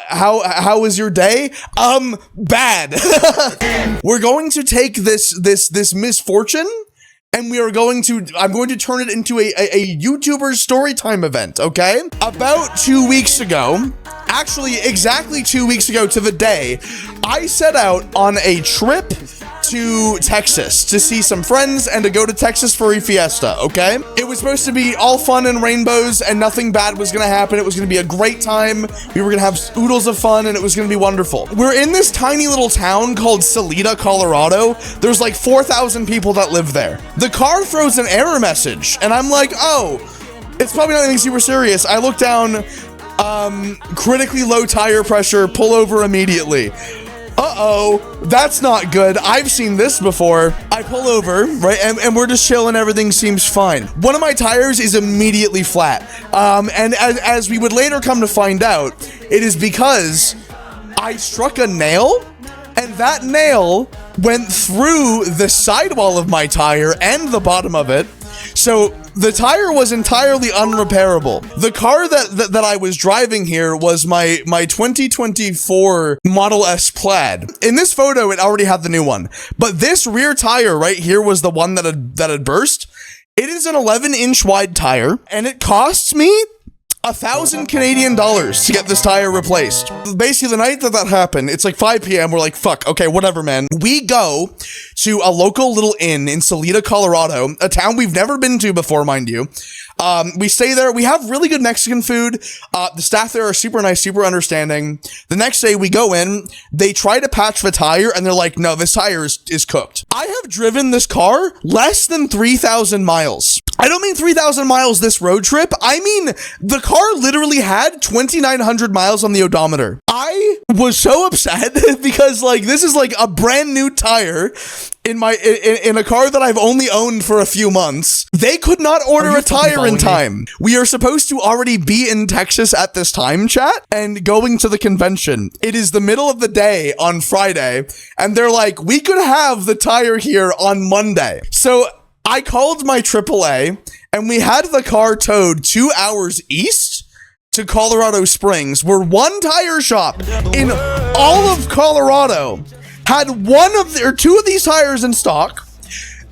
How was your day? Bad. We're going to take this misfortune, and I'm going to turn it into a YouTuber story time event, okay? About 2 weeks ago, actually exactly 2 weeks ago to the day, I set out on a trip to Texas to see some friends and to go to Texas for a fiesta, okay? It was supposed to be all fun and rainbows and nothing bad was gonna happen. It was gonna be a great time. We were gonna have oodles of fun and it was gonna be wonderful. We're in this tiny little town called Salida, Colorado. There's like 4,000 people that live there. The car throws an error message and I'm like, oh, it's probably not anything super serious. I look down, critically low tire pressure, pull over immediately. Uh-oh, that's not good. I've seen this before. I pull over, right, and we're just chilling. Everything seems fine. One of my tires is immediately flat. And as we would later come to find out, it is because I struck a nail, and that nail went through the sidewall of my tire and the bottom of it. So the tire was entirely unrepairable. The car that I was driving here was my 2024 Model S Plaid. In this photo, it already had the new one, but this rear tire right here was the one that had burst. It is an 11-inch wide tire, and it costs me 1,000 Canadian dollars to get this tire replaced. Basically, the night that happened, it's like 5 p.m. We're like, fuck, okay, whatever, man. We go to a local little inn in Salida, Colorado, a town we've never been to before, mind you. We stay there. We have really good Mexican food. The staff there are super nice, super understanding. The next day we go in, they try to patch the tire and they're like, no, this tire is cooked. I have driven this car less than 3,000 miles. I don't mean 3,000 miles this road trip. I mean, the car literally had 2,900 miles on the odometer. I was so upset because like, this is like a brand new tire in a car that I've only owned for a few months. They could not order a tire in time. We are supposed to already be in Texas at this time, chat, and going to the convention. It is the middle of the day on Friday, and they're like, we could have the tire here on Monday. So I called my AAA, and we had the car towed 2 hours east to Colorado Springs, where one tire shop in all of Colorado had two of these tires in stock.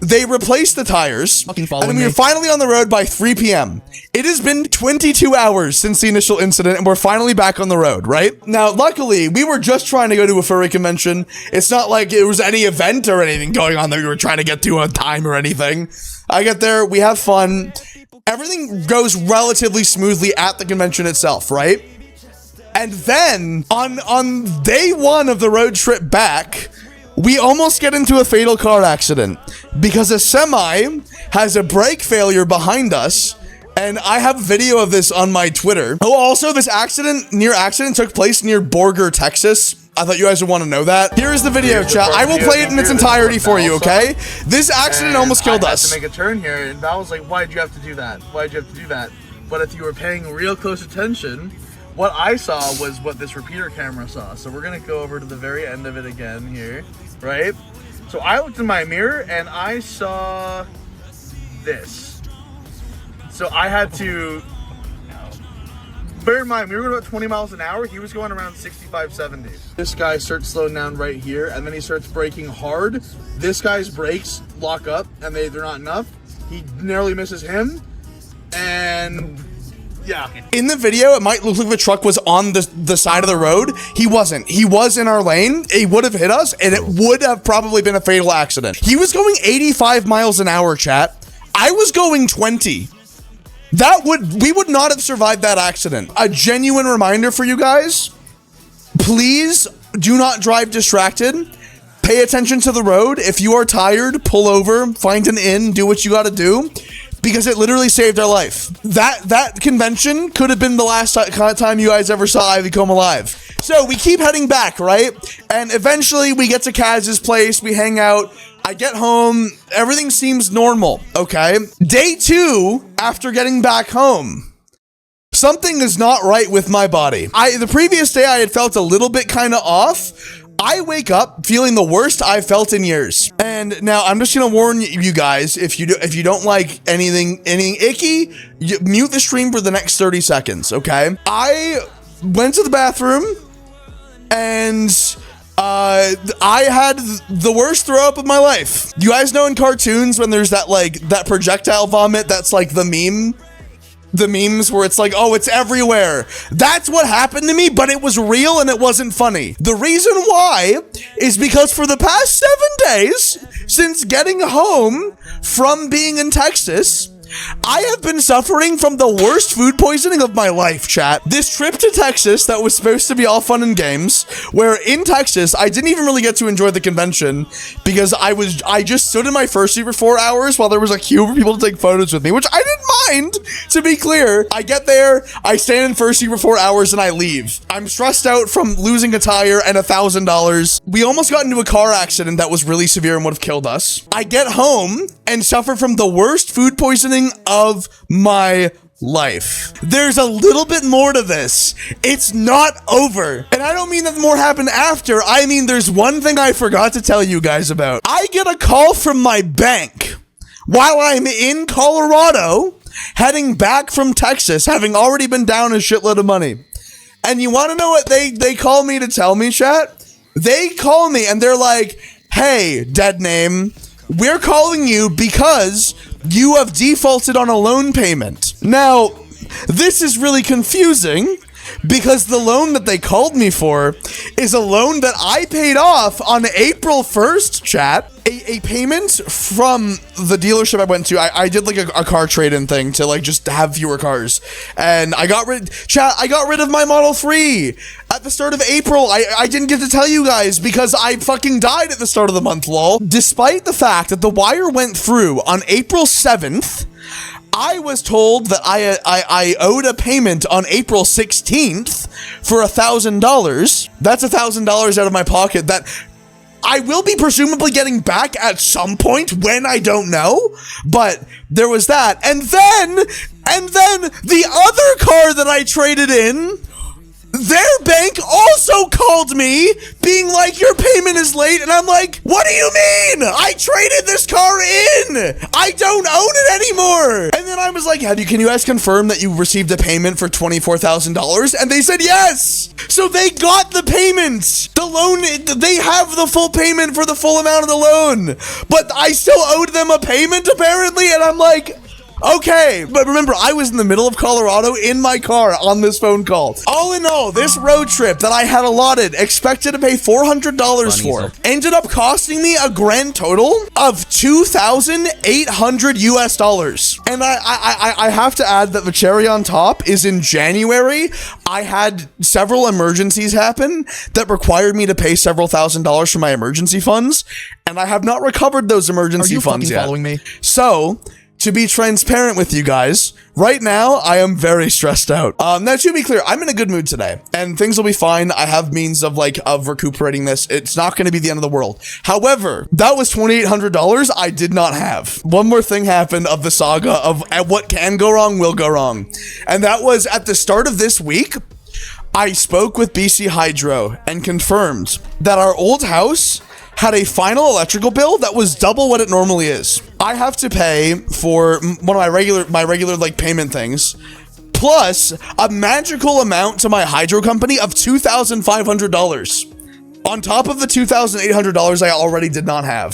They replaced the tires, and then we were finally on the road by 3 p.m. It has been 22 hours since the initial incident, and we're finally back on the road, right? Now, luckily, we were just trying to go to a furry convention. It's not like it was any event or anything going on that we were trying to get to on time or anything. I get there, we have fun. Everything goes relatively smoothly at the convention itself, right? And then, on day one of the road trip back, we almost get into a fatal car accident because a semi has a brake failure behind us, and I have video of this on my Twitter. Oh, also, this accident took place near Borger, Texas. I thought you guys would want to know that. Here is the video, chat. I will play it in its entirety for you, okay? This accident almost killed us. I had to make a turn here, and Val was like, why'd you have to do that? Why'd you have to do that? But if you were paying real close attention, what I saw was what this repeater camera saw. So we're gonna go over to the very end of it again here, right? So I looked in my mirror and I saw this. So I had to, bear in mind, we were going about 20 miles an hour. He was going around 65, 70. This guy starts slowing down right here, and then he starts braking hard. This guy's brakes lock up and they're not enough. He narrowly misses him, and yeah. In the video, it might look like the truck was on the side of the road. He wasn't. He was in our lane. He would have hit us, and it would have probably been a fatal accident. He was going 85 miles an hour, chat. I was going 20. We would not have survived that accident. A genuine reminder for you guys, please do not drive distracted. Pay attention to the road. If you are tired, pull over, find an inn, do what you gotta do, because it literally saved our life. That convention could have been the last time you guys ever saw Ivy come alive. So we keep heading back, right? And eventually we get to Kaz's place, we hang out, I get home, everything seems normal, okay? Day 2, after getting back home, something is not right with my body. The previous day I had felt a little bit kind of off. I wake up feeling the worst I've felt in years. And now I'm just gonna warn you guys, if you don't like anything icky, mute the stream for the next 30 seconds, okay? I went to the bathroom, and I had the worst throw up of my life. You guys know in cartoons when there's that like that projectile vomit that's like the memes where it's like, oh, it's everywhere. That's what happened to me, but it was real and it wasn't funny. The reason why is because for the past 7 days since getting home from being in Texas, I have been suffering from the worst food poisoning of my life, chat. This trip to Texas that was supposed to be all fun and games, where in Texas, I didn't even really get to enjoy the convention because I just stood in my first seat for 4 hours while there was a queue for people to take photos with me, which I didn't mind, to be clear. I get there, I stand in first seat for 4 hours, and I leave. I'm stressed out from losing a tire and $1,000. We almost got into a car accident that was really severe and would have killed us. I get home and suffer from the worst food poisoning of my life. There's a little bit more to this. It's not over. And I don't mean that more happened after. I mean, there's one thing I forgot to tell you guys about. I get a call from my bank while I'm in Colorado, heading back from Texas, having already been down a shitload of money. And you want to know what they call me to tell me, chat? They call me and they're like, hey, dead name, we're calling you because you have defaulted on a loan payment. Now, this is really confusing because the loan that they called me for is a loan that I paid off on April 1st, chat. A payment from the dealership I went to. I did like a car trade-in thing to like just have fewer cars. And I got rid of my Model 3 at the start of April. I didn't get to tell you guys because I fucking died at the start of the month, lol. Despite the fact that the wire went through on April 7th, I was told that I owed a payment on April 16th for $1,000. That's $1,000 out of my pocket that I will be presumably getting back at some point when I don't know, but there was that. And then the other car that I traded in, their bank also called me being like, your payment is late. And I'm like, what do you mean? I traded this car in. I don't own it anymore. And then I was like, can you guys confirm that you received a payment for $24,000? And they said yes. So they got the payment. The loan, they have the full payment for the full amount of the loan. But I still owed them a payment apparently. And I'm like, okay, but remember, I was in the middle of Colorado in my car on this phone call. All in all, this road trip that I had allotted, expected to pay $400 for, ended up costing me a grand total of $2,800 US. And I have to add that the cherry on top is in January, I had several emergencies happen that required me to pay several $1,000s for my emergency funds, and I have not recovered those emergency funds yet. Following me? So, to be transparent with you guys, right now, I am very stressed out. Now, to be clear, I'm in a good mood today, and things will be fine. I have means of recuperating this. It's not going to be the end of the world. However, that was $2,800 I did not have. One more thing happened of the saga of what can go wrong will go wrong. And that was at the start of this week, I spoke with BC Hydro and confirmed that our old house had a final electrical bill that was double what it normally is. I have to pay for one of my regular like payment things, plus a magical amount to my hydro company of $2,500 on top of the $2,800 I already did not have.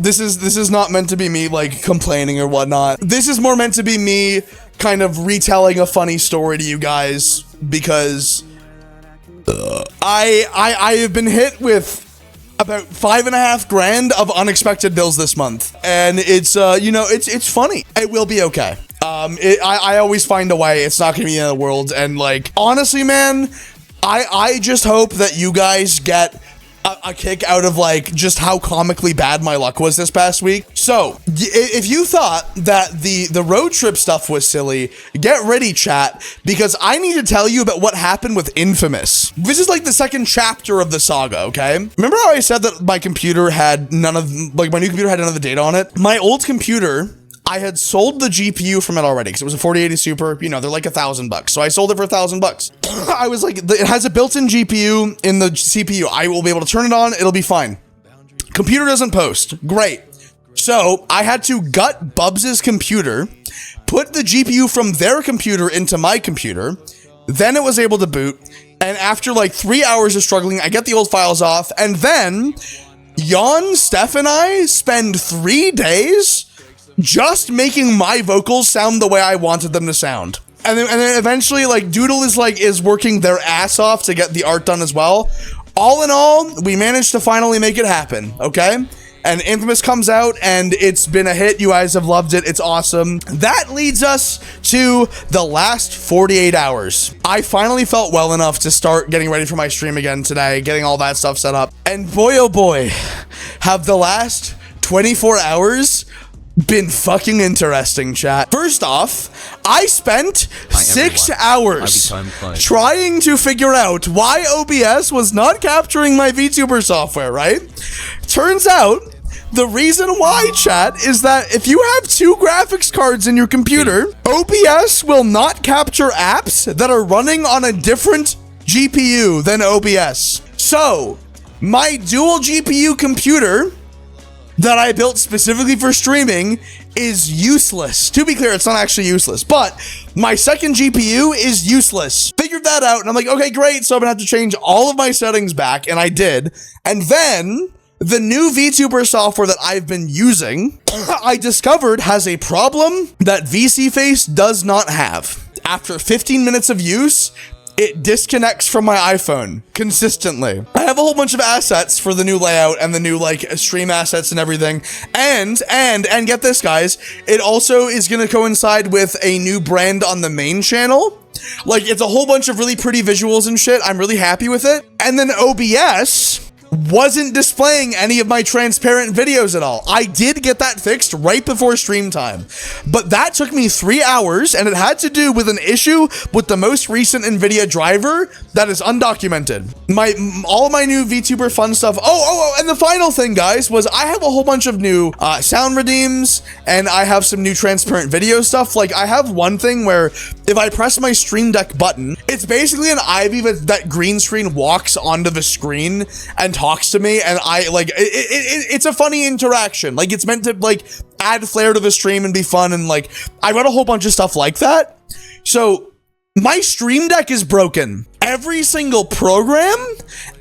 This is not meant to be me like complaining or whatnot. This is more meant to be me kind of retelling a funny story to you guys because I have been hit with about $5.5 grand of unexpected bills this month, and it's it's funny. It will be okay. I always find a way. It's not gonna be the end of the world. And like honestly, man, I just hope that you guys get a kick out of like just how comically bad my luck was this past week. So if you thought that the road trip stuff was silly, get ready, chat, because I need to tell you about what happened with Infamous. This is like the second chapter of the saga, okay? Remember how I said that my computer had my new computer had none of the data on it? My old computer, I had sold the GPU from it already because it was a 4080 Super. You know, they're like $1,000. So I sold it for $1,000. I was like, it has a built-in GPU in the CPU. I will be able to turn it on. It'll be fine. Computer doesn't post. Great. So I had to gut Bubs's computer, put the GPU from their computer into my computer. Then it was able to boot. And after like 3 hours of struggling, I get the old files off, and then Jan, Steph, and I spend 3 days just making my vocals sound the way I wanted them to sound. And then eventually, like, Doodle is working their ass off to get the art done as well. All in all, we managed to finally make it happen, okay? And Infamous comes out, and it's been a hit. You guys have loved it. It's awesome. That leads us to the last 48 hours. I finally felt well enough to start getting ready for my stream again today, getting all that stuff set up. And boy, oh boy, have the last 24 hours been fucking interesting, chat. First off, I spent 6 hours trying to figure out why OBS was not capturing my VTuber software, right? Turns out, the reason why, chat, is that if you have 2 graphics cards in your computer, OBS will not capture apps that are running on a different GPU than OBS. So, my dual GPU computer that I built specifically for streaming is useless. To be clear, it's not actually useless, but my second GPU is useless. Figured that out, and I'm like, okay, great, so I'm gonna have to change all of my settings back, and I did. And then the new VTuber software that I've been using, I discovered has a problem that VSeeFace does not have. After 15 minutes of use, it disconnects from my iPhone consistently. I have a whole bunch of assets for the new layout and the new like stream assets and everything. And get this, guys, it also is going to coincide with a new brand on the main channel. Like, it's a whole bunch of really pretty visuals and shit. I'm really happy with it. And then OBS wasn't displaying any of my transparent videos at all. I did get that fixed right before stream time, but that took me 3 hours, and it had to do with an issue with the most recent NVIDIA driver that is undocumented. All of my new VTuber fun stuff. Oh, and the final thing, guys, was I have a whole bunch of new sound redeems, and I have some new transparent video stuff. Like, I have one thing where if I press my Stream Deck button, it's basically an Ivy that green screen walks onto the screen and talks to me, and I like it's a funny interaction. Like, it's meant to like add flair to the stream and be fun, and like I got a whole bunch of stuff like that. So my Stream Deck is broken. Every single program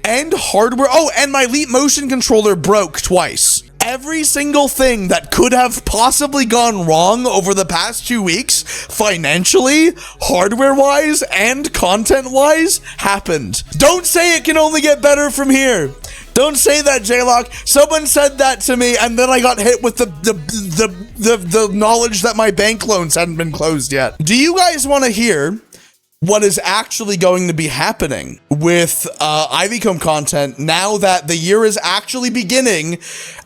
and hardware. Oh, and my Leap Motion controller broke twice. Every single thing that could have possibly gone wrong over the past 2 weeks, financially, hardware-wise, and content-wise, happened. Don't say it can only get better from here. Don't say that, J-Lock. Someone said that to me, and then I got hit with the knowledge that my bank loans hadn't been closed yet. Do you guys want to hear what is actually going to be happening with Ivycomb content now that the year is actually beginning?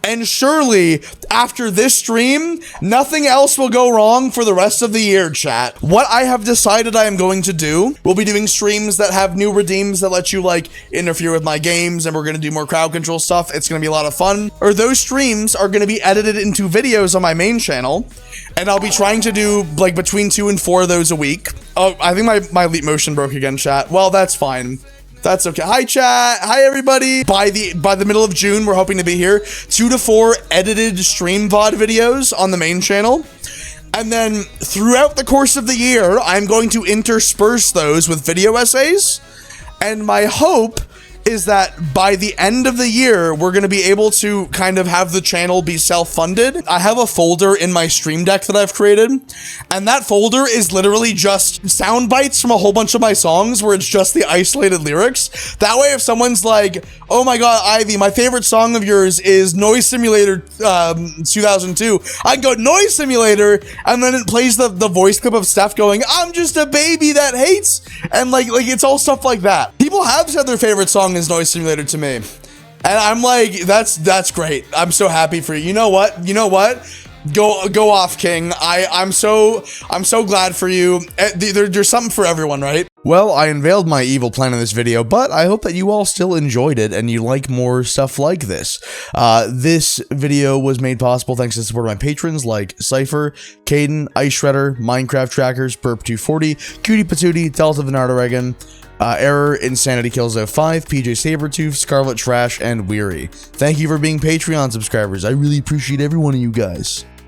And surely, after this stream, nothing else will go wrong for the rest of the year, chat. What I have decided I am going to do, we'll be doing streams that have new redeems that let you, like, interfere with my games, and we're going to do more crowd control stuff. It's going to be a lot of fun. Or those streams are going to be edited into videos on my main channel, and I'll be trying to do, like, between 2 and 4 of those a week. Oh, I think my Leap Motion broke again, chat. Well, that's fine. That's okay. Hi, chat. Hi, everybody. By the middle of June, we're hoping to be here. 2 to 4 edited stream VOD videos on the main channel. And then throughout the course of the year, I'm going to intersperse those with video essays. And my hope is that by the end of the year, we're going to be able to kind of have the channel be self-funded. I have a folder in my Stream Deck that I've created, and that folder is literally just sound bites from a whole bunch of my songs where it's just the isolated lyrics. That way, if someone's like, oh my god, Ivy, my favorite song of yours is Noise Simulator 2002, I can go Noise Simulator, and then it plays the voice clip of Steph going, I'm just a baby that hates, and like it's all stuff like that. People have said their favorite song is Noise Simulator to me, and I'm like, that's great. I'm so happy for you. You know what? Go off, King. I'm so glad for you. There's something for everyone, right? Well, I unveiled my evil plan in this video, but I hope that you all still enjoyed it and you like more stuff like this. This video was made possible thanks to the support of my patrons like Cypher, Caden, Ice Shredder, Minecraft Trackers, Burp240, Cutie Patootie, Delta Venardo Reagan, Error, Insanity Kills 05, PJ Sabertooth, Scarlet Trash, and Weary. Thank you for being Patreon subscribers. I really appreciate every one of you guys.